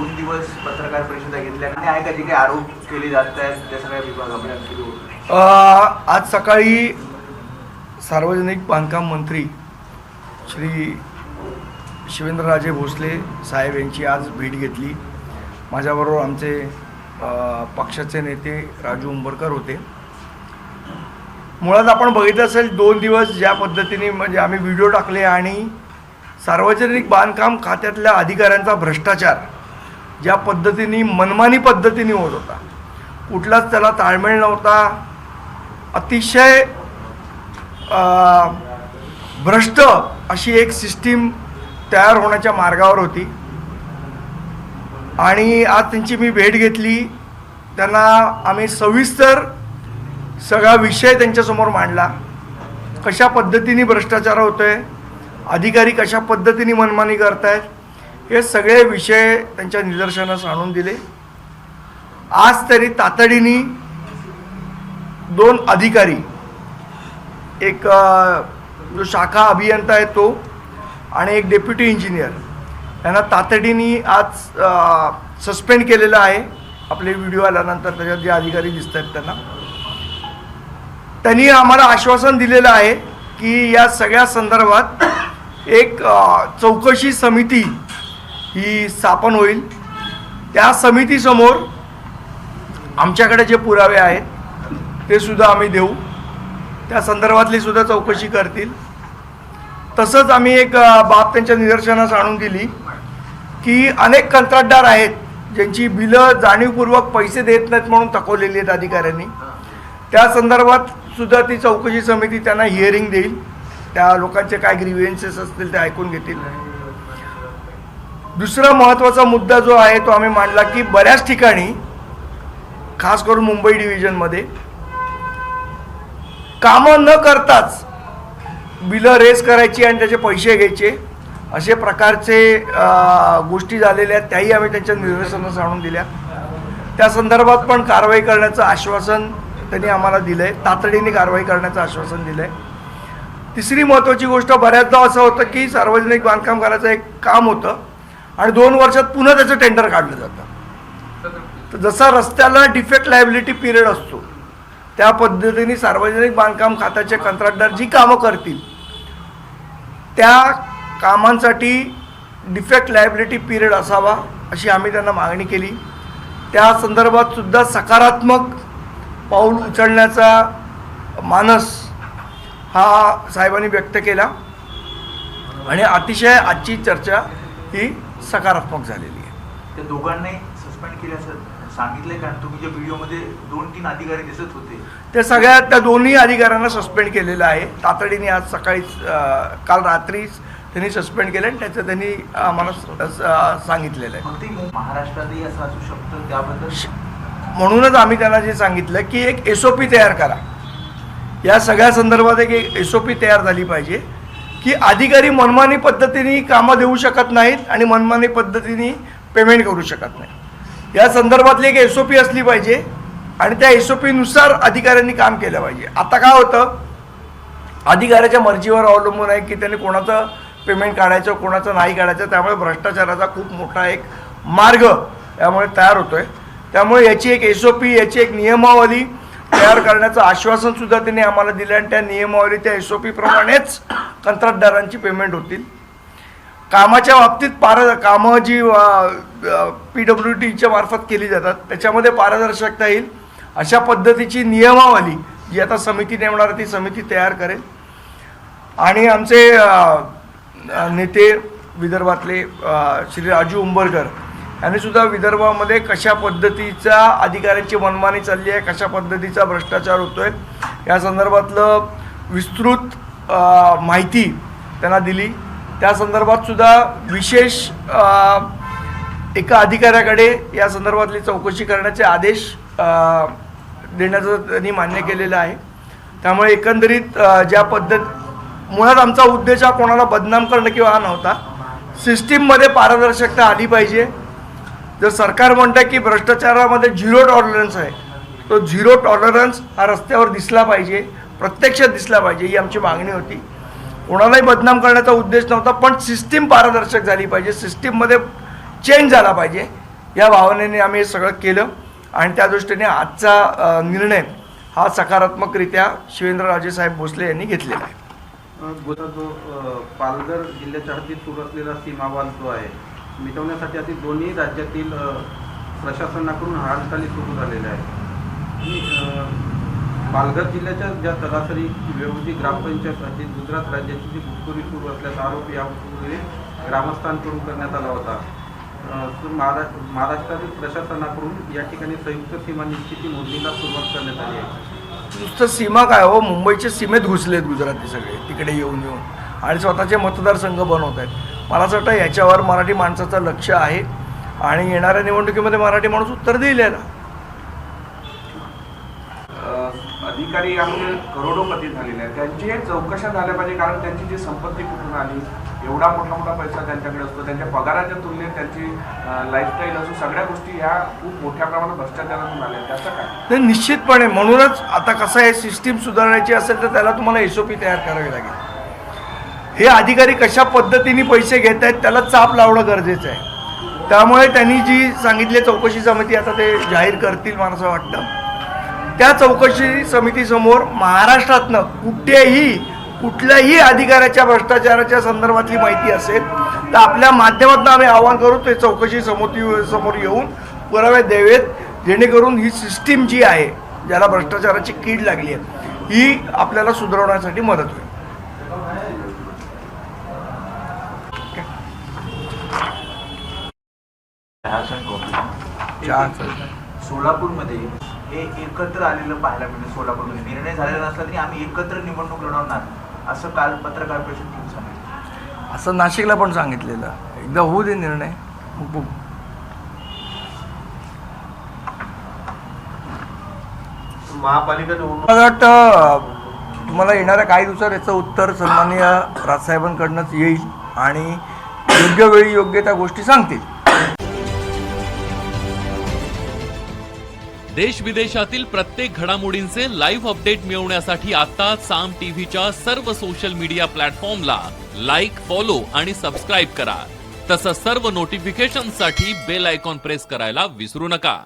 2 दिवस पत्रकार परिषदा घेतल्या आणि आहे का जे काही आरोप केले जात आहेत त्या सगळ्या विभागामध्ये? आज सकाळी सार्वजनिक बांधकाम मंत्री श्री शिवेंद्रराजे भोसले साहेब यांची आज भेट घेतली. माझ्याबरोबर आमचे पक्षाचे नेते राजू उंबरकर होते. मुळात आपण बघितलं असेल 2 दिवस ज्या पद्धतीने म्हणजे आम्ही व्हिडिओ टाकले आणि सार्वजनिक बांधकाम खात्यातल्या अधिकाऱ्यांचा भ्रष्टाचार ज्या पद्धतीने मनमानी पद्धतीने होत होता, कुठलाच त्याला ताळमेळ नव्हता, अतिशय भ्रष्ट अशी एक सिस्टीम तयार होण्याच्या मार्गावर होती. आणि आज त्यांची मी भेट घेतली. त्यांना आम्ही सविस्तर सगळा विषय त्यांच्यासमोर मांडला. कशा पद्धतीने भ्रष्टाचार होतोय, अधिकारी कशा पद्धतीने मनमानी करतायत, हे सगळे विषय त्यांच्या निदर्शनास आणून दिले. आज तरी तातडीने 2 अधिकारी, एक जो शाखा अभियंता आहे तो आणि एक डेप्युटी इंजिनियर, यांना तातडीने आज सस्पेंड केलेलं आहे. आपले व्हिडिओ आल्यानंतर त्याच्यात जे अधिकारी दिसत आहेत त्यांनी आम्हाला आश्वासन दिलेलं आहे की या सगळ्या संदर्भात एक चौकशी समिती ही स्थापन होईल. त्या समितीसमोर आमच्याकडे जे पुरावे आहेत ते सुद्धा आम्ही देऊ, त्या संदर्भातली सुद्धा चौकशी करतील. तसंच आम्ही एक बाब त्यांच्या निदर्शनास आणून दिली की अनेक कंत्राटदार आहेत ज्यांची बिलं जाणीवपूर्वक पैसे देत नाहीत म्हणून थकवलेली आहेत अधिकाऱ्यांनी. त्या संदर्भात सुद्धा ती चौकशी समिती त्यांना हिअरिंग देईल. त्या लोकांचे काय ग्रीव्हन्सेस असतील ते ऐकून घेतील. दुसरा महत्त्वाचा मुद्दा जो आहे तो आम्ही मांडला की बऱ्याच ठिकाणी, खास करून मुंबई डिव्हिजनमध्ये, कामं न करताच बिलं रेस करायची आणि त्याचे पैसे घ्यायचे असे प्रकारचे गोष्टी झालेल्या आहेत. त्याही आम्ही त्यांच्या निदर्शनास आणून दिल्या. त्या संदर्भात पण कारवाई करण्याचं आश्वासन त्यांनी आम्हाला दिलं आहे. तातडीने कारवाई करण्याचं आश्वासन दिलं आहे. तिसरी महत्त्वाची गोष्ट, बऱ्याचदा असं होतं की सार्वजनिक बांधकाम करायचं एक काम होतं आणि 2 वर्षात पुन्हा त्याचं टेंडर काढलं जातं. तर जसा रस्त्याला डिफेक्ट लायबिलिटी पिरियड असतो त्या पद्धतीने सार्वजनिक बांधकाम खात्याचे कंत्राटदार जी कामं करतील त्या कामांसाठी डिफेक्ट लायबिलिटी पिरियड असावा अशी आम्ही त्यांना मागणी केली. त्या संदर्भात सुद्धा सकारात्मक पाऊल उचलण्याचा मानस हा साहेबांनी व्यक्त केला आणि अतिशय आजची चर्चा ही सकारात्मक झालेली आहे. त्या दोघांनी सस्पेंड केल्याचं सांगितलंय का? तुम्ही ज्या व्हिडिओमध्ये 2-3 अधिकारी दिसत होते त्या सगळ्या त्या दोन्ही अधिकाऱ्यांना सस्पेंड केलेलं आहे. तातडीने आज सकाळी काल रात्री त्यांनी सस्पेंड केलं आणि त्याचं त्यांनी आम्हाला सांगितलेलं आहे. महाराष्ट्रातही असं असू शकतं त्याबद्दल म्हणूनच आम्ही त्यांना जे सांगितलं की एक SOP तयार करा. या सगळ्या संदर्भात एक SOP तयार झाली पाहिजे की अधिकारी मनमानी पद्धतीने कामं देऊ शकत नाहीत आणि मनमानी पद्धतीने पेमेंट करू शकत नाही. या संदर्भातली एक SOP असली पाहिजे आणि त्या SOP नुसार अधिकाऱ्यांनी काम केलं पाहिजे. आता काय होतं, अधिकाऱ्याच्या मर्जीवर अवलंबून आहे की त्याने कोणाचं पेमेंट काढायचं कोणाचं नाही काढायचं. त्यामुळे भ्रष्टाचाराचा खूप मोठा एक मार्ग यामुळे तयार होतो आहे. त्यामुळे याची एक SOP, याची एक नियमावली तयार करण्याचं आश्वासनसुद्धा त्यांनी आम्हाला दिलं आणि त्या नियमावली, त्या SOP प्रमाणेच कंत्राटदारांची पेमेंट होतील. कामाच्या बाबतीत कामं जी PWDच्या मार्फत केली जातात त्याच्यामध्ये पारदर्शकता येईल अशा पद्धतीची नियमावली जी आता समिती नेमणार ती समिती तयार करेल. आणि आमचे नेते विदर्भातले श्री राजू उंबरकर यांनी सुद्धा विदर्भामध्ये कशा पद्धतीचा अधिकाऱ्यांची मनमानी चालली आहे, कशा पद्धतीचा भ्रष्टाचार होतो आहे या संदर्भातलं विस्तृत माहिती त्यांना दिली. त्या संदर्भात सुद्धा विशेष एका अधिकाऱ्याकडे या संदर्भातली चौकशी करण्याचे आदेश देण्याचं त्यांनी मान्य केलेलं आहे. त्यामुळे एकंदरीत ज्या मुळात आमचा उद्देश हा कोणाला बदनाम करणं किंवा हा नव्हता. सिस्टीममध्ये पारदर्शकता आली पाहिजे. जर सरकार म्हणतं की भ्रष्टाचारामध्ये 0 टॉलरन्स आहे, तो 0 टॉलरन्स हा रस्त्यावर दिसला पाहिजे, प्रत्यक्षात दिसला पाहिजे, ही आमची मागणी होती. कोणालाही बदनाम करण्याचा उद्देश नव्हता, पण सिस्टीम पारदर्शक झाली पाहिजे, सिस्टीममध्ये चेंज झाला पाहिजे या भावनेने आम्ही हे सगळं केलं आणि त्या दृष्टीने आजचा निर्णय हा सकारात्मकरित्या शिवेंद्रराजे साहेब भोसले यांनी घेतलेला आहे. जो पालघर जिल्ह्याच्या हद्दीत सुरू असलेला सीमावाद जो आहे मिटवण्यासाठी आता दोन्ही राज्यातील प्रशासनाकडून हालचाली सुरू झालेल्या आहेत. पालघर जिल्ह्याच्या ज्या सरासरी व्यवस्थित ग्रामपंचायत हद्दीत गुजरात राज्याची जी घुसखोरी सुरू असल्याचा आरोप यापूर्वी ग्रामस्थांकडून करण्यात आला होता. महाराष्ट्रातील प्रशासनाकडून या ठिकाणी संयुक्त सीमा निश्चिती मोहिमेला सुरुवात करण्यात आली आहे. नुसतं सीमा काय हो, मुंबईच्या सीमेत घुसलेत गुजराती सगळे तिकडे येऊन आणि स्वतःचे मतदारसंघ बनवत आहेत. मला असं वाटतं याच्यावर मराठी माणसाचं लक्ष आहे आणि येणाऱ्या निवडणुकीमध्ये मराठी माणूस उत्तर देईल याला. अधिकारी यामध्ये करोडोपती झालेले आहेत, त्यांची चौकशा झाल्या पाहिजे. कारण त्यांची जी संपत्ती कुठून आली, एवढा मोठा पैसा त्यांच्याकडे असतो, त्यांच्या पगाराच्या तुलनेत त्यांची लाईफस्टाईल असो, सगळ्या गोष्टी ह्या खूप मोठ्या प्रमाणात भ्रष्टाचारातून आल्या. त्याचं काय? ते निश्चितपणे म्हणूनच आता कसं आहे, सिस्टीम सुधारण्याची असेल तर त्याला तुम्हाला SOP तयार करावी लागेल. हे अधिकारी कशा पद्धतीने पैसे घेत आहेत त्याला चाप लावणं गरजेचं आहे. त्यामुळे त्यांनी जी सांगितली चौकशी समिती आता ते जाहीर करतील मला असं वाटतं. त्या चौकशी समितीसमोर महाराष्ट्रातनं कुठल्याही अधिकाऱ्याच्या भ्रष्टाचाराच्या संदर्भातली माहिती असेल तर आपल्या माध्यमातून आम्ही आवाहन करू ते चौकशी समोर येऊन पुरावे द्यावेत, जेणेकरून ही सिस्टीम जी आहे ज्याला भ्रष्टाचाराची कीड लागली आहे ही आपल्याला सुधारवण्यासाठी मदत होईल. सोलापूरमध्ये हे एकत्र आलेलं पाहायला मिळतं. सोलापूरमध्ये निर्णय झालेला नसला तरी आम्ही एकत्र निवडणूक लढवणार असं काल पत्रकार परिषदेत सांगितलं. असं नाशिकला पण सांगितलेलं, एकदा होऊ दे निर्णय. महापालिका मला वाटतं तुम्हाला येणाऱ्या काही दिवसात याचं उत्तर सन्माननीय राजसाहेबांकडनंच येईल आणि योग्य वेळी योग्य त्या गोष्टी सांगतील. देश विदेशातील प्रत्येक घडामोडींचे लाईव्ह अपडेट मिळवण्यासाठी आता साम टीव्हीच्या सर्व सोशल मीडिया प्लॅटफॉर्मला लाईक, फॉलो आणि सबस्क्राईब करा. तसंच सर्व नोटिफिकेशनसाठी बेल आयकॉन प्रेस करायला विसरू नका.